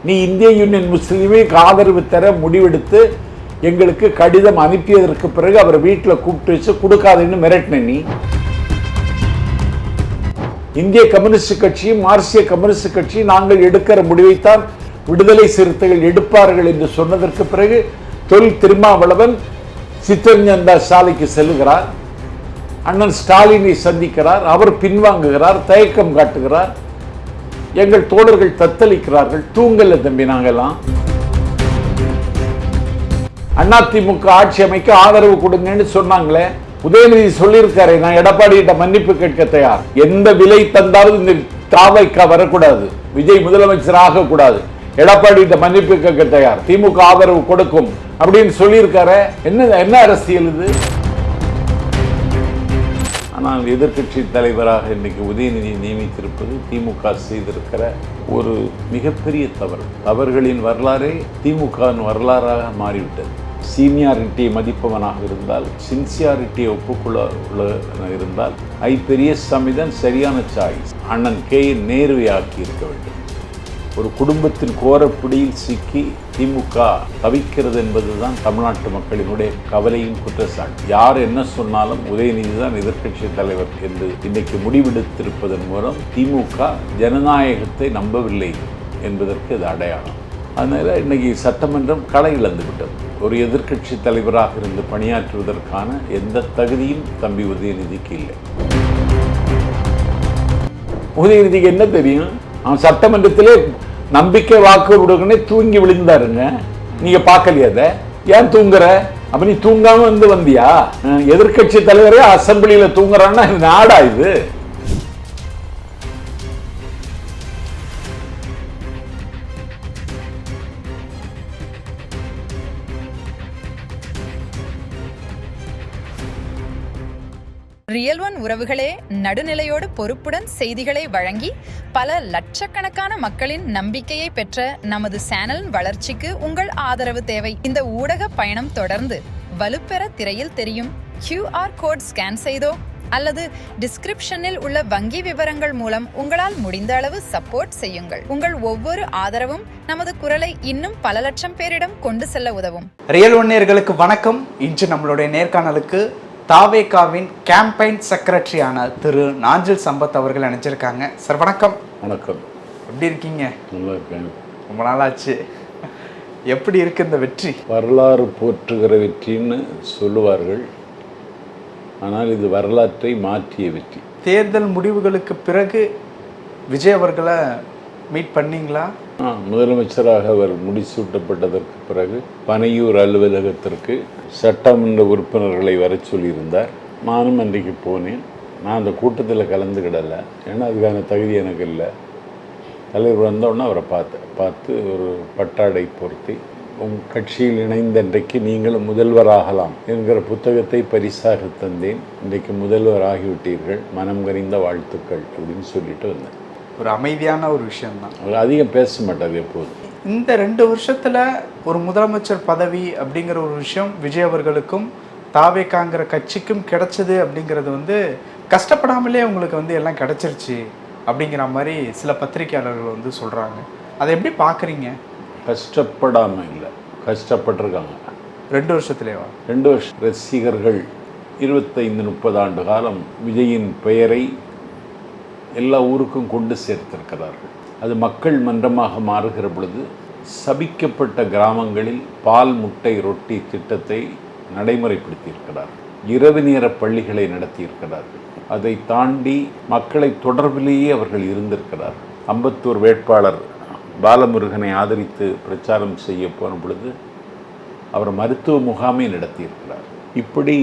நீ இந்திய யூனியன் முஸ்லீம் லீக் ஆதரவு தர முடிவெடுத்து எங்களுக்கு கடிதம் அனுப்பியதற்கு பிறகு அவர் வீட்டில் கூப்பிட்டு வச்சு கொடுக்காதுன்னு மிரட்டின நீ. இந்திய கம்யூனிஸ்ட் கட்சியும் மார்க்சிய கம்யூனிஸ்ட் கட்சியும் நாங்கள் எடுக்கிற முடிவைத்தான் விடுதலை சிறுத்தைகள் எடுப்பார்கள் என்று சொன்னதற்கு பிறகு தொல் திருமாவளவன் சித்தரஞ்சன் சாலைக்கு செல்லுகிறார், அண்ணன் ஸ்டாலினை சந்திக்கிறார், அவர் பின்வாங்குகிறார், தயக்கம் காட்டுகிறார். எங்கள் தோழர்கள் தத்தளிக்கிறார்கள். தூங்கல தம்பி. நாங்கெல்லாம் அதிமுக ஆட்சி அமைக்க ஆதரவு கொடுங்கன்னு சொன்னாங்களே, உதயநிதி சொல்லியிருக்காரு, நான் எடப்பாடியிட்ட மன்னிப்பு கேட்க தயார், எந்த விலை தந்தாலும் இந்த தாவைக்கா வரக்கூடாது, விஜய் முதலமைச்சர் ஆகக்கூடாது, எடப்பாடியிட்ட மன்னிப்பு கேட்க தயார், திமுக ஆதரவு கொடுக்கும் அப்படின்னு சொல்லியிருக்காரு. என்ன அரசியல் இது? ஆனால் எதிர்கட்சி தலைவராக இன்னைக்கு உதயநிதி நியமித்திருப்பது திமுக செய்திருக்கிற ஒரு மிகப்பெரிய தவறு. தவறுகளின் வரலாறே திமுகவின் வரலாறாக மாறிவிட்டது. சீனியாரிட்டியை மதிப்பவனாக இருந்தால், சின்சியாரிட்டியை ஒப்புக்கொள்ள இருந்தால் பெரியசாமி தான் சரியான சாய்ஸ். அண்ணன் கே நேருவை ஆக்கி இருக்க வேண்டும். ஒரு குடும்பத்தின் கோரப்பிடியில் சிக்கி திமுக தவிக்கிறது என்பதுதான் தமிழ்நாட்டு மக்களினுடைய கவலையும் குற்றச்சாட்டு. யார் என்ன சொன்னாலும் உதயநிதி தான் எதிர்க்கட்சி தலைவர் என்று இன்னைக்கு முடிவெடுத்திருப்பதன் மூலம் திமுக ஜனநாயகத்தை நம்பவில்லை என்பதற்கு அது அடையாளம். அதனால இன்னைக்கு சட்டமன்றம் களை இழந்து விட்டது. ஒரு எதிர்க்கட்சி தலைவராக இருந்து பணியாற்றுவதற்கான எந்த தகுதியும் தம்பி உதயநிதிக்கு இல்லை. உதயநிதிக்கு என்ன தெரியும்? அவன் சட்டமன்றத்திலே நம்பிக்கை வாக்கு விடுங்கன்னு தூங்கி விழுந்தாருங்க. நீங்க பார்க்கலையா? அதை ஏன் தூங்குற? அப்ப நீ தூங்காம வந்தியா? எதிர்கட்சி தலைவரே அசம்பிளியில தூங்குறான்னா நாடா இது? ரியல் ஒன் உறவுகளே, நடுநிலையோடு பொறுப்புடன் செய்திகளை வழங்கி பல லட்சக்கணக்கான மக்களின் நம்பிக்கையை பெற்ற நமது சேனலின் வளர்ச்சிக்கு உங்கள் ஆதரவு தேவை. இந்த ஊடக பயணம் தொடர்ந்து வலுப்பெற திரையில் தெரியும் QR கோட் ஸ்கேன் செய்தோ அல்லது டிஸ்கிரிப்ஷனில் உள்ள வங்கி விவரங்கள் மூலம் உங்களால் முடிந்த அளவு சப்போர்ட் செய்யுங்கள். உங்கள் ஒவ்வொரு ஆதரவும் நமது குரலை இன்னும் பல லட்சம் பேரிடம் கொண்டு செல்ல உதவும். ரியல் ஒன் நேயர்களுக்கு வணக்கம். இன்று நம்மளுடைய நேர்காணலுக்கு தாவேகாவின் கேம்பெயின் செக்ரட்டரியான திரு நாஞ்சில் சம்பத் அவர்கள் நினைச்சிருக்காங்க. சார் வணக்கம். வணக்கம். எப்படி இருக்கீங்க? நல்லா இருக்கேன். ரொம்ப நாளாச்சு. எப்படி இருக்கு இந்த வெற்றி? வரலாறு போற்றுகிற வெற்றின்னு சொல்லுவார்கள், ஆனால் இது வரலாற்றை மாற்றிய வெற்றி. தேர்தல் முடிவுகளுக்கு பிறகு விஜய் அவர்களை மீட் பண்ணீங்களா? முதலமைச்சராக அவர் முடிசூட்டப்பட்டதற்கு பிறகு பனையூர் அலுவலகத்திற்கு சட்டமன்ற உறுப்பினர்களை வர சொல்லியிருந்தார். நானும் அன்றைக்கு போனேன். நான் அந்த கூட்டத்தில் கலந்துக்கிடலை, ஏன்னா அதுக்கான தகுதி எனக்கு இல்லை. தலைவர் வந்தோடனே அவரை பார்த்து ஒரு பட்டாடை பொருத்தி, உங்கள் கட்சியில் இணைந்த இன்றைக்கு நீங்களும் முதல்வராகலாம் என்கிற புத்தகத்தை பரிசாக தந்தேன், இன்றைக்கு முதல்வர் ஆகிவிட்டீர்கள், மனம் கனிந்த வாழ்த்துக்கள் அப்படின்னு சொல்லிட்டு வந்தேன். ஒரு அமைதியான ஒரு விஷயம்தான். அதிகம் பேச மாட்டாது எப்போதும். இந்த 2 வருஷத்தில் ஒரு முதலமைச்சர் பதவி அப்படிங்கிற ஒரு விஷயம் விஜய் அவர்களுக்கும் தாவேகாங்கிற கட்சிக்கும் கிடைச்சது அப்படிங்கிறது கஷ்டப்படாமலே உங்களுக்கு எல்லாம் கிடைச்சிருச்சு அப்படிங்கிற மாதிரி சில பத்திரிகையாளர்கள் சொல்கிறாங்க. அதை எப்படி பார்க்குறீங்க? கஷ்டப்படாமல் இல்லை, கஷ்டப்பட்டிருக்காங்க. 2 வருஷத்துலேவா? 2 வருஷம். ரசிகர்கள் 25-30 ஆண்டு காலம் விஜயின் பெயரை எல்லா ஊருக்கும் கொண்டு சேர்த்திருக்கிறார்கள். அது மக்கள் மன்றமாக மாறுகிற பொழுது சபிக்கப்பட்ட கிராமங்களில் பால் முட்டை ரொட்டி திட்டத்தை நடைமுறைப்படுத்தியிருக்கிறார்கள். இரவு நேர பள்ளிகளை நடத்தியிருக்கிறார்கள். அதை தாண்டி மக்களை தொடர்பிலேயே அவர்கள் இருந்திருக்கிறார்கள். அம்பத்தூர் வேட்பாளர் பாலமுருகனை ஆதரித்து பிரச்சாரம் செய்ய போன பொழுது அவர் மருத்துவ முகாமை நடத்தியிருக்கிறார். இப்படி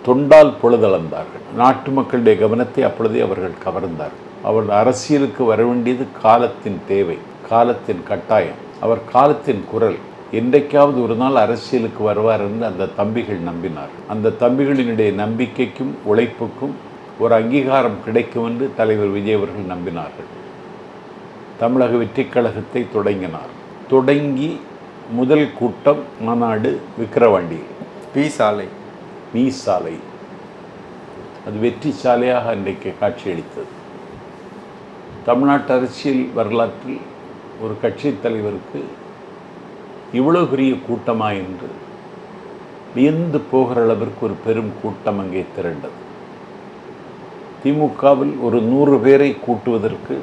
தொண்டால் பொழுதளந்தார்கள். நாட்டு மக்களுடைய கவனத்தை அப்பொழுதே அவர்கள் கவர்ந்தார்கள். அவர் அரசியலுக்கு வர வேண்டியது காலத்தின் தேவை, காலத்தின் கட்டாயம், அவர் காலத்தின் குரல். என்றைக்காவது ஒரு நாள் அரசியலுக்கு வருவார் என்று அந்த தம்பிகள் நம்பினார். அந்த தம்பிகளினுடைய நம்பிக்கைக்கும் உழைப்புக்கும் ஒரு அங்கீகாரம் கிடைக்கும் என்று தலைவர் விஜய் அவர்கள் நம்பினார்கள். தமிழக வெற்றிக் கழகத்தை தொடங்கினார். தொடங்கி முதல் கூட்டம் மாநாடு விக்கிரவாண்டியில் வி சாலை. அது வெற்றி சாலையாக அன்றைக்கு காட்சியளித்தது. தமிழ்நாட்டு அரசியல் வரலாற்றில் ஒரு கட்சி தலைவருக்கு இவ்வளோ பெரிய கூட்டமா என்று வியந்து போகிற அளவிற்கு ஒரு பெரும் கூட்டம் அங்கே திரண்டது. திமுகவில் ஒரு 100 பேரை கூட்டுவதற்கு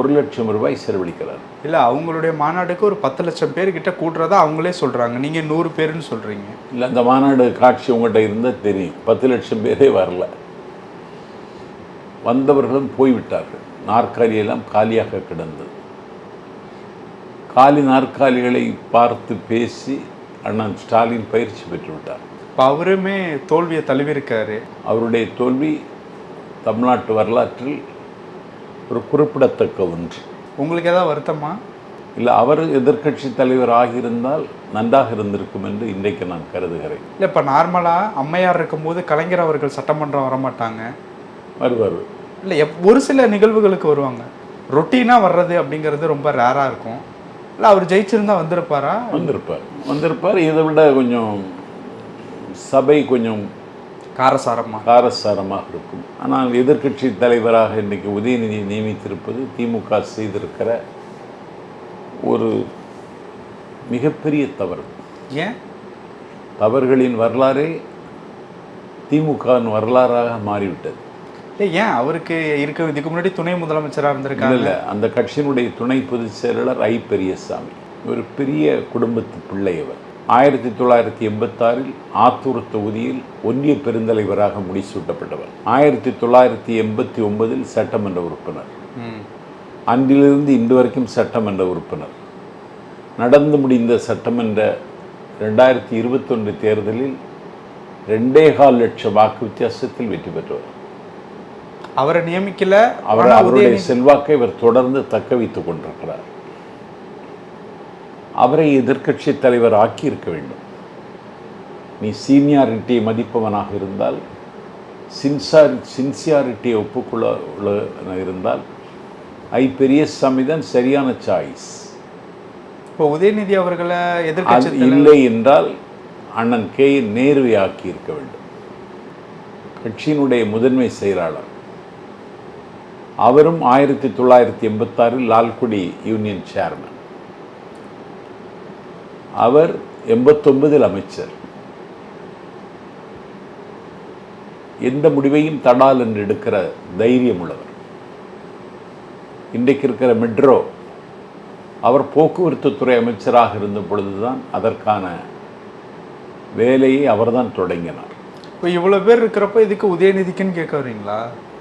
1 லட்சம் ரூபாய் செலவழிக்கிறார். இல்லை, அவங்களுடைய மாநாடுக்கு ஒரு 10 லட்சம் பேர்கிட்ட கூட்டுறதா அவங்களே சொல்கிறாங்க. நீங்கள் 100 பேருன்னு சொல்கிறீங்க. இல்லை, அந்த மாநாடு காட்சி உங்கள்கிட்ட இருந்தால் தெரியும். 10 லட்சம் பேரே வரல. வந்தவர்களும் போய்விட்டார்கள். நாற்காலியெல்லாம் காலியாக கிடந்தது. காலி நாற்காலிகளை பார்த்து பேசி அண்ணன் ஸ்டாலின் பயிற்சி பெற்றுவிட்டார். இப்போ அவருமே தோல்வியை தழுவிருக்காரு. அவருடைய தோல்வி தமிழ்நாட்டு வரலாற்றில் ஒரு குறிப்பிடத்தக்க ஒன்று. உங்களுக்கு ஏதாவது வருத்தமா? இல்லை, அவர் எதிர்க்கட்சி தலைவர் ஆகியிருந்தால் நன்றாக இருந்திருக்கும் என்று இன்றைக்கு நான் கருதுகிறேன். இல்லை, இப்போ நார்மலாக அம்மையார் இருக்கும்போது கலைஞர் அவர்கள் சட்டமன்றம் வரமாட்டாங்க. வருவார். இல்லை, ஒரு சில நிகழ்வுகளுக்கு வருவாங்க. ரொட்டீனாக வர்றது அப்படிங்கிறது ரொம்ப ரேராக இருக்கும். இல்லை, அவர் ஜெயிச்சிருந்தா வந்திருப்பாரா? வந்திருப்பார். இதை விட கொஞ்சம் சபை கொஞ்சம் காரசாரமாக இருக்கும். ஆனால் எதிர்க்கட்சி தலைவராக இன்றைக்கு உதயநிதி நியமித்திருப்பது திமுக செய்திருக்கிற ஒரு மிகப்பெரிய தவறு. ஏன்? தவறுகளின் வரலாறே திமுகவின் வரலாறாக மாறிவிட்டது. ஏன் அவருக்கு இதுக்கு முன்னாடி துணை முதலமைச்சராக இருந்திருக்காங்க. இல்லை, அந்த கட்சியினுடைய துணை பொதுச் செயலாளர் ஐ பெரியசாமி ஒரு பெரிய குடும்பத்து பிள்ளை. அவர் 1986 ஆத்தூர் தொகுதியில் ஒன்றிய பெருந்தலைவராக முடிசூட்டப்பட்டவர். 1989 சட்டமன்ற உறுப்பினர். அன்றிலிருந்து இன்று வரைக்கும் சட்டமன்ற உறுப்பினர். நடந்து முடிந்த சட்டமன்ற 2021 தேர்தலில் 2.25 லட்சம் வாக்கு வித்தியாசத்தில் வெற்றி பெற்றவர். அவரை நியமிக்கல. அவருடைய செல்வாக்கை இவர் தொடர்ந்து தக்க வைத்துக் கொண்டிருக்கிறார். அவரை எதிர்க்கட்சி தலைவர் ஆக்கி இருக்க வேண்டும். நீ சீனியாரிட்டியை மதிப்பவனாக இருந்தால், சின்சியாரிட்டியை ஒப்புக்கொள்ள இருந்தால் ஐ பெரியசாமி தான் சரியான சாய்ஸ். இப்போ உதயநிதி அவர்களை எதிர்க்கட்சி இல்லை என்றால் அண்ணன் கே நேருவை ஆக்கி இருக்க வேண்டும். கட்சியினுடைய முதன்மை செயலாளர். அவரும் 1986 லால்குடி யூனியன் சேர்மன். அவர் 89 அமைச்சர். எந்த முடிவையும் தடால் என்று எடுக்கிற தைரியம் உள்ளவர். இன்றைக்கு இருக்கிற மெட்ரோ அவர் போக்குவரத்து துறை அமைச்சராக இருந்த பொழுதுதான் அதற்கான வேலையை அவர்தான் தொடங்கினார். இப்போ இவ்வளோ பேர் இருக்கிறப்ப இதுக்கு உதயநிதிக்குன்னு கேட்க வரீங்களா?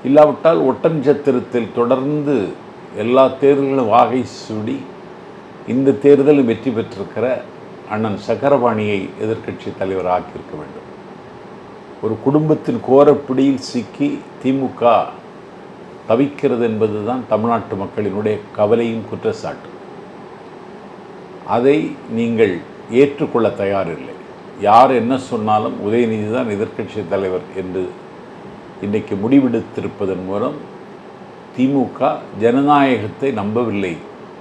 இல்லாவிட்டால் ஒட்டன்சத்திரத்தில் தொடர்ந்து எல்லா தேர்தல்களும் வாகை சூடி இந்த தேர்தலில் வெற்றி பெற்றிருக்கிற அண்ணன் சக்கரபாணியை எதிர்க்கட்சி தலைவர் ஆக்கியிருக்க வேண்டும். ஒரு குடும்பத்தின் கோரப்பிடியில் சிக்கி திமுக தவிக்கிறது என்பதுதான் தமிழ்நாட்டு மக்களினுடைய கவலையும் குற்றச்சாட்டு. அதை நீங்கள் ஏற்றுக்கொள்ள தயாரில்லை. யார் என்ன சொன்னாலும் உதயநிதி தான் எதிர்க்கட்சி தலைவர் என்று இன்றைக்கு முடிவெடுத்திருப்பதன் மூலம் திமுக ஜனநாயகத்தை நம்பவில்லை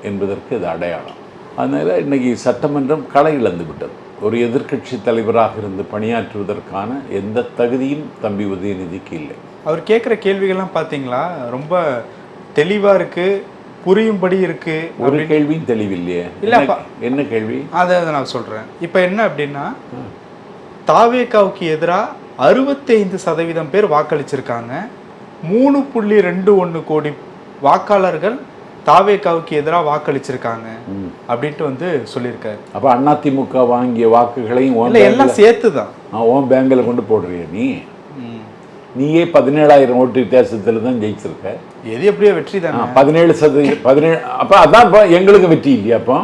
என்பதற்கு இது அடையாளம். அதனால் இன்றைக்கி சட்டமன்றம் களை இழந்து விட்டது. ஒரு எதிர்க்கட்சி தலைவராக இருந்து பணியாற்றுவதற்கான எந்த தகுதியும் தம்பி உதயநிதிக்கு இல்லை. அவர் கேட்குற கேள்விகள்லாம் பார்த்தீங்களா, ரொம்ப தெளிவாக இருக்குது, புரியும்படி இருக்குது. ஒரு கேள்வியும் தெளிவில்லையே. இல்லைப்பா, என்ன கேள்வி? அதை நான் சொல்கிறேன். இப்போ என்ன அப்படின்னா, தாவேகாவுக்கு எதிராக 65% பேர் வாக்களிச்சிருக்காங்க. 3.21 கோடி வாக்காளர்கள் தாவேகாவுக்கு எதிராக வாக்களிச்சிருக்காங்க அப்படின்ட்டு சொல்லியிருக்காரு. அப்போ அதிமுக வாங்கிய வாக்குகளையும் எல்லாம் சேர்த்து தான் உன் பேங்கில் கொண்டு போடுறிய நீயே 17,000 ஓட்டு வித்தியாசத்தில் தான் ஜெயிச்சிருக்க. எது எப்படியோ வெற்றி தான். 17 அப்போ அதான் எங்களுக்கு வெற்றி இல்லையா? அப்போ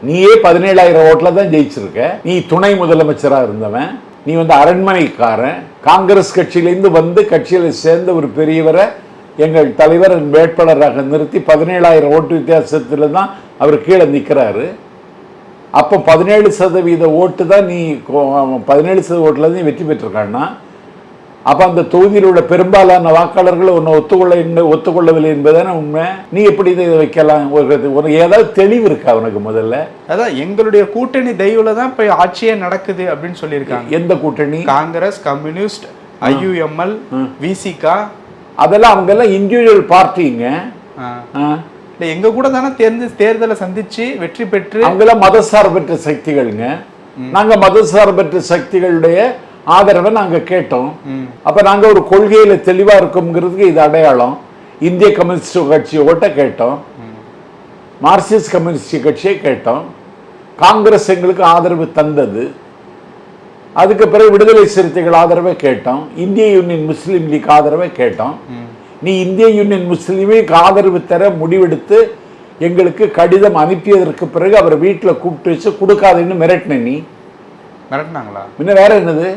நீயே 17,000 ஓட்டில் தான் ஜெயிச்சிருக்க. நீ துணை முதலமைச்சராக இருந்தவன். நீ அரண்மனைக்காரன். காங்கிரஸ் கட்சியிலேருந்து கட்சியில் சேர்ந்த ஒரு பெரியவரை எங்கள் தலைவர் வேட்பாளராக நிறுத்தி 17,000 ஓட்டு வித்தியாசத்தில் தான் அவர் கீழே நிற்கிறாரு. அப்போ 17% ஓட்டு தான் நீ 17% ஓட்டில் தான் நீ வெற்றி பெற்றிருக்கான்னா, அப்போ அந்த தொகுதியில் உள்ள பெரும்பாலான வாக்காளர்கள் உன்னை ஒத்துக்கொள்ளவில்லை என்பதான உண்மை. நீ எப்படி இதை வைக்கலாம்? உனக்கு ஏதாவது தெளிவு இருக்கா உனக்கு? முதல்ல அதான் எங்களுடைய கூட்டணி தயவுல தான் இப்போ ஆட்சியே நடக்குது அப்படின்னு சொல்லியிருக்காங்க. எந்த கூட்டணி? Congress, communist, IUML, VCK. அதெல்லாம் அவங்க எல்லாம் இண்டிவிஜுவல் பார்ட்டிங்க. இல்லை எங்க கூட தானே தேர்தலை சந்திச்சு வெற்றி பெற்று அவங்களாம் மதசார்பற்ற சக்திகள்ங்க. நாங்க மதசார்பற்ற சக்திகளுடைய ஆதரவை நாங்க கேட்டோம். அப்ப நாங்க ஒரு கொள்கையில தெளிவா இருக்கோம்ங்கிறதுக்கு இது அடையாளம். இந்திய கம்யூனிஸ்ட் கட்சி ஓட்ட கேட்டோம், மார்க்சிஸ்ட் கம்யூனிஸ்ட் கட்சியை கேட்டோம், காங்கிரஸ் எங்களுக்கு ஆதரவு தந்தது. அதுக்கு பிறகு விடுதலை சிறுத்தைகள் ஆதரவை கேட்டோம், இந்திய யூனியன் முஸ்லீம் லீக் ஆதரவை கேட்டோம். நீ இந்திய யூனியன் முஸ்லீம் லீக் ஆதரவு தர முடிவெடுத்து எங்களுக்கு கடிதம் அனுப்பியதற்கு பிறகு அவர் வீட்டில் கூப்பிட்டு வச்சு கொடுக்காதுன்னு மிரட்டின. நீ மிரட்டினாங்களா? முன்ன வேற என்னது?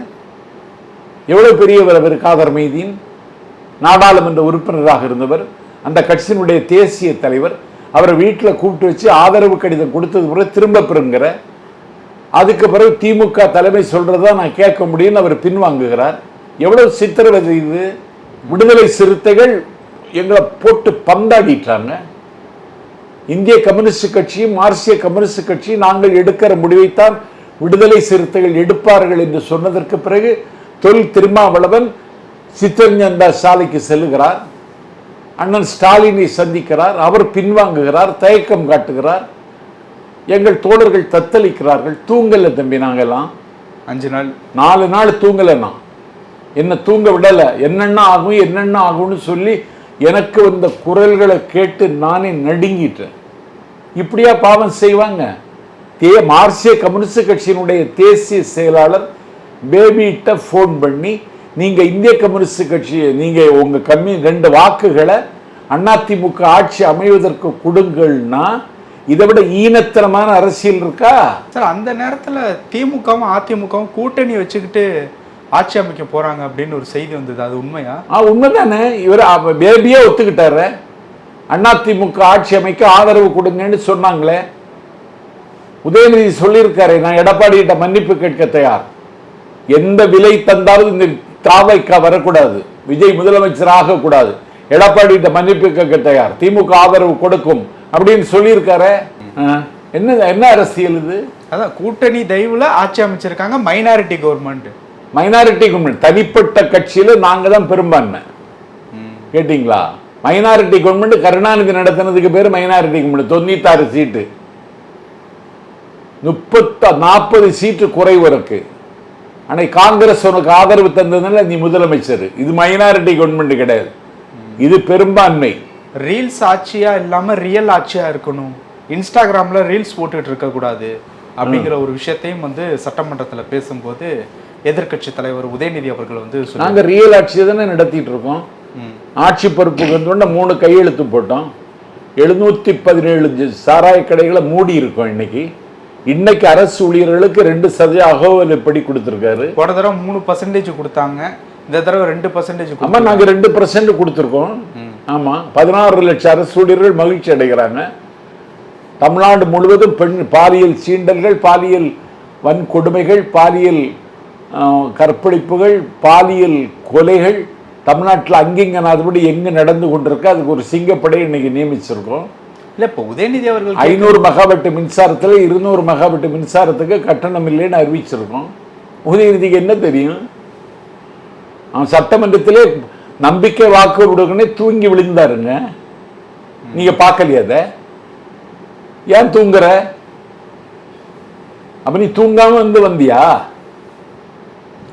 எவ்வளவு பெரியவர் அவர் காதர் மைதீன், நாடாளுமன்ற உறுப்பினராக இருந்தவர், அந்த கட்சியினுடைய தேசிய தலைவர். அவரை வீட்டில் கூப்பிட்டு வச்சு ஆதரவு கடிதம் கொடுத்தது பிறகு திரும்ப பெறுங்கிற. அதுக்கு பிறகு திமுக தலைமை சொல்றதா நான் கேட்க முடியும்னு அவர் பின்வாங்குகிறார். எவ்வளவு சித்திரவதை இது! விடுதலை சிறுத்தைகள் எங்களை போட்டு பந்தாடிட்டாங்க. இந்திய கம்யூனிஸ்ட் கட்சியும் மார்க்சிய கம்யூனிஸ்ட் கட்சியும் நாங்கள் எடுக்கிற முடிவைத்தான் விடுதலை சிறுத்தைகள் எடுப்பார்கள் என்று சொன்னதற்கு பிறகு தொல் திருமாவளவன் சித்தரஞ்சன் சாலைக்கு செல்லுகிறார், அண்ணன் ஸ்டாலினை சந்திக்கிறார், அவர் பின்வாங்குகிறார், தயக்கம் காட்டுகிறார். எங்கள் தோழர்கள் தத்தளிக்கிறார்கள். தூங்கல தம்பி, நாங்கெல்லாம் 5 நாள் 4 நாள் தூங்கலைன்னா என்ன தூங்க விடலை. என்னென்ன ஆகும் என்னென்ன ஆகும்னு சொல்லி எனக்கு வந்த குரல்களை கேட்டு நானே நடுங்கிட்டேன். இப்படியா பாவம் செய்வாங்க? மார்க்சிய கம்யூனிஸ்ட் கட்சியினுடைய தேசிய செயலாளர் பேபிட்ட ஃபோன் பண்ணி, நீங்க இந்திய கம்யூனிஸ்ட் கட்சி நீங்க உங்க 2 வாக்குகளை அதிமுக ஆட்சி அமைவதற்கு கொடுங்கள்னா இதை விட ஈனத்தனமான அரசியல் இருக்கா சார்? அந்த நேரத்தில் திமுகவும் அதிமுகவும் கூட்டணி வச்சுக்கிட்டு ஆட்சி அமைக்க போறாங்க அப்படின்னு ஒரு செய்தி வந்தது, அது உண்மையா? உண்மைதானே. இவர் பேபியே ஒத்துக்கிட்டாரு. அதிமுக ஆட்சி அமைக்க ஆதரவு கொடுங்கன்னு சொன்னாங்களே. உதயநிதி சொல்லியிருக்காரு, நான் எடப்பாடியிட்ட மன்னிப்பு கேட்க தயார், எந்த விலை தந்தாலும் இந்த தாவைக்கா வரக்கூடாது, விஜய் முதலமைச்சர் ஆகக்கூடாது, எடப்பாடியிட்ட மன்னிப்பு கேட்க தயார், திமுக ஆதரவு கொடுக்கும் அப்படின்னு சொல்லியிருக்காரு. என்ன என்ன அரசியல் இது? அதான் கூட்டணி தயவுல ஆட்சி அமைச்சிருக்காங்க. Minority government, minority government. தனிப்பட்ட கட்சியில நாங்க தான் பெரும்பான்மை. கேட்டீங்களா? மைனாரிட்டி கவர்மெண்ட் கருணாநிதி நடத்தினதுக்கு பேரு மைனாரிட்டி கவர்மெண்ட். 96 சீட்டு, 40 சீட்டு குறைவு இருக்கு. ஆனா காங்கிரஸ் உனக்கு ஆதரவு தந்ததுனால நீ முதலமைச்சர். இது மைனாரிட்டி கவர்மெண்ட் கிடையாது, இது பெரும்பான்மை. ரீல்ஸ் ஆட்சியா இல்லாம ரியல் ஆட்சியா இருக்கணும், இன்ஸ்டாகிராம்ல ரீல்ஸ் போட்டுட்டு இருக்க கூடாது அப்படிங்கிற ஒரு விஷயத்தையும் வந்து சட்டமன்றத்துல பேசும்போது எதிர்கட்சி தலைவர் உதயநிதி அவர்கள் வந்து நாங்க ரியல் ஆட்சியை தானே நடத்திட்டு இருக்கோம். ஆட்சி பொறுப்புக்கு வந்து 3 கையெழுத்து போட்டோம். 717 சாராய கடைகளை மூடி இருக்கோம். இன்னைக்கு அரசு ஊழியர்களுக்கு 2% அகவலைப்படி கொடுத்திருக்காரு. போன தடவை 3% கொடுத்தாங்க, இந்த தடவை 2%. ஆமா, நாங்க 2% கொடுத்திருக்கோம். ஆமா, 16 லட்சம் அரசு ஊழியர்கள் மகிழ்ச்சி அடைகிறாங்க. தமிழ்நாடு முழுவதும் பாலியல் சீண்டல்கள், பாலியல் வன்கொடுமைகள், பாலியல் கற்பழிப்புகள், பாலியல் கொலைகள் தமிழ்நாட்டில் அங்கிங்கனாதபடி எங்க நடந்து கொண்டிருக்கு. அதுக்கு ஒரு சிங்கப்படை இன்னைக்கு நியமிச்சிருக்கோம். இல்ல இப்ப உதயநிதி அவர்கள் 500 மெகாவாட் மின்சாரத்தில் 200 மெகாவாட் மின்சாரத்துக்கு கட்டணம் இல்லைன்னு அறிவிச்சிருக்கோம். உதயநிதிக்கு என்ன தெரியும்? அவன் சட்டமன்றத்திலே நம்பிக்கை வாக்கு விடுங்கன்னே தூங்கி விழுந்தாருங்க. நீங்க பார்க்கலையா? அத ஏன் தூங்குற? அப்ப நீ தூங்காம வந்தியா?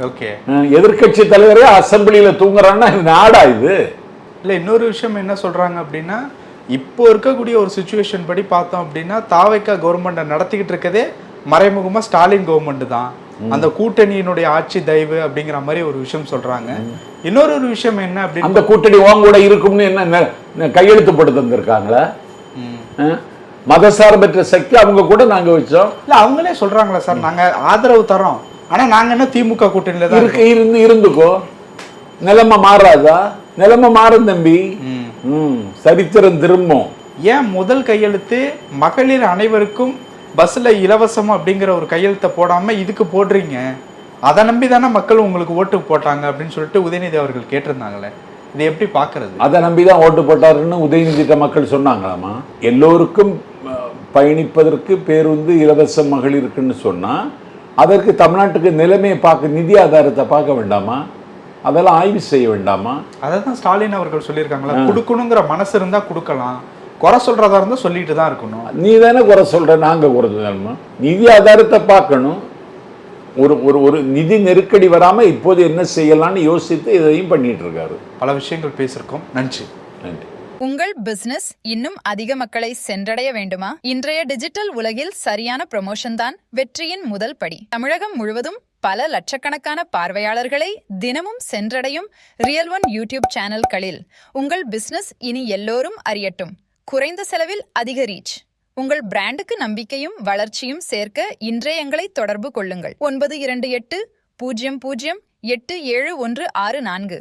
ஓகே, எதிர்கட்சி தலைவரே அசம்பிளியில தூங்குறான்னா நாடா இது? இல்ல இன்னொரு விஷயம் என்ன சொல்றாங்க அப்படின்னா, இப்போ இருக்கக்கூடிய ஒரு சிச்சுவேஷன் படி பார்த்தோம் அப்படின்னா தாவைக்கா கவர்மெண்ட் நடத்திக்கிட்டு இருக்கதே மறைமுகமா ஸ்டாலின் கவர்மெண்ட் தான். அந்த கூட்டணியினுடைய ஆட்சி தயவு அப்படிங்கிற மாதிரி ஒரு விஷயம் சொல்றாங்க. இன்னொரு ஒரு விஷயம் என்ன அப்படின்னா, அந்த கூட்டணி உங்க கூட இருக்கும்னு என்ன கையெழுத்து போட்டு தந்திருக்காங்களா? மதசார்பற்ற சக்தி அவங்க கூட நாங்க வச்சோம். இல்ல அவங்களே சொல்றாங்களா சார், நாங்க ஆதரவு தரோம், ஆனா நாங்க என்ன திமுக கூட்டணியில தான் இருந்துக்கோ. நிலைமை மாறாதா? நிலைமை மாறும் தம்பி, சரித்திரம் திரும்பும். ஏன் முதல் கையெழுத்து மகளிர் அனைவருக்கும் பஸ்ல இலவசம் அப்படிங்கிற ஒரு கையெழுத்தை போடாம இதுக்கு போடுறீங்க? அதை நம்பி தானே மக்கள் உங்களுக்கு ஓட்டு போட்டாங்க அப்படின்னு சொல்லிட்டு உதயநிதி அவர்கள் கேட்டிருந்தாங்களே, இதை எப்படி பாக்குறது? அதை நம்பிதான் ஓட்டு போட்டாருன்னு உதயநிதிட்ட மக்கள் சொன்னாங்களாமா? எல்லோருக்கும் பயணிப்பதற்கு பேருந்து இலவச மகளிருக்குன்னு சொன்னா அதற்கு தமிழ்நாட்டுக்கு நிலைமையை பார்க்க, நிதி ஆதாரத்தை பார்க்க வேண்டாமா? அதெல்லாம் ஆய்வு செய்ய வேண்டாமா? அதை தான் ஸ்டாலின் அவர்கள் சொல்லியிருக்காங்களா, கொடுக்கணுங்கிற மனசு இருந்தா கொடுக்கலாம், குறை சொல்றதா இருந்தால் சொல்லிட்டு தான் இருக்கணும். நீ தானே குறை சொல்ற, நாங்கள் குறை சொல்லணுமா? நிதி ஆதாரத்தை பார்க்கணும். ஒரு நிதி நெருக்கடி வராமல் இப்போது என்ன செய்யலாம்னு யோசித்து இதையும் பண்ணிட்டு இருக்காரு. பல விஷயங்கள் பேசியிருக்கோம். நன்றி. நன்றி. உங்கள் பிசினஸ் இன்னும் அதிக மக்களை சென்றடைய வேண்டுமா? இன்றைய டிஜிட்டல் உலகில் சரியான ப்ரமோஷன் தான் வெற்றியின் முதல் படி. தமிழகம் முழுவதும் பல லட்சக்கணக்கான பார்வையாளர்களை தினமும் சென்றடையும் ரியல் ஒன் யூடியூப் சேனல்களில் உங்கள் பிசினஸ் இனி எல்லோரும் அறியட்டும். குறைந்த செலவில் அதிக ரீச். உங்கள் பிராண்டுக்கு நம்பிக்கையும் வளர்ச்சியும் சேர்க்க இன்றைய எங்களை தொடர்பு கொள்ளுங்கள். 9280087164.